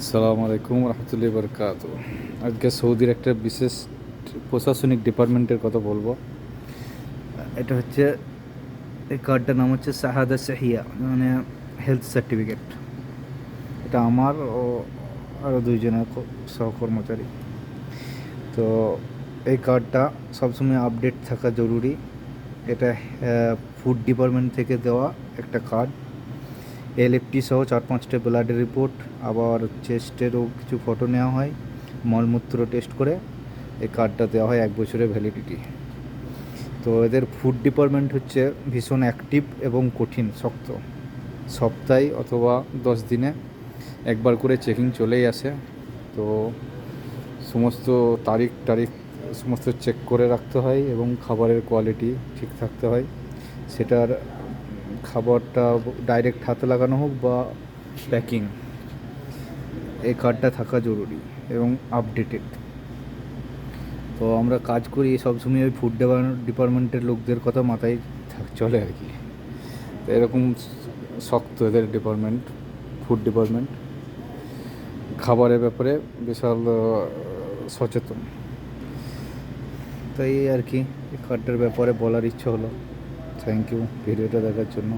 আসসালামু আলাইকুম রহমতুল্লাহি বরকাত। আজকে সৌদির একটা বিশেষ প্রশাসনিক ডিপার্টমেন্টের কথা বলবো। এটা হচ্ছে, এই কার্ডটার নাম হচ্ছে শাহাদা শাহিয়া, মানে হেলথ সার্টিফিকেট। এটা আমার ও আরও দুইজনের সহকর্মচারী। তো এই কার্ডটা সবসময় আপডেট থাকা জরুরি। এটা ফুড ডিপার্টমেন্ট থেকে দেওয়া একটা কার্ড। এলএফটি সহ 4-5টা ব্লাডের রিপোর্ট, আবার চেস্টেরও কিছু ফটো নেওয়া হয়, মলমূত্র টেস্ট করে এই কার্ডটা দেওয়া হয় 1 বছরের ভ্যালিডিটি। তো এদের ফুড ডিপার্টমেন্ট হচ্ছে ভীষণ অ্যাক্টিভ এবং কঠিন, শক্ত। সপ্তাহে অথবা 10 দিনে একবার করে চেকিং চলেই আসে। তো সমস্ত তারিখ সমস্ত চেক করে রাখতে হয় এবং খাবারের কোয়ালিটি ঠিক থাকতে হয়। সেটার খাবারটা ডাইরেক্ট হাতে লাগানো হোক বা প্যাকিং, এই কার্ডটা থাকা জরুরি এবং আপডেটেড। তো আমরা কাজ করি সবসময় ওই ফুড ডিপার্টমেন্টের লোকদের কথা মাথায় চলে আর কি। তো এরকম শক্ত এদের ডিপার্টমেন্ট, ফুড ডিপার্টমেন্ট খাবারের ব্যাপারে বিশাল সচেতন। তাই আর কি এই কার্ডটার ব্যাপারে বলার ইচ্ছা হলো। থ্যাংক ইউ ভিডিওটা দেখার জন্য।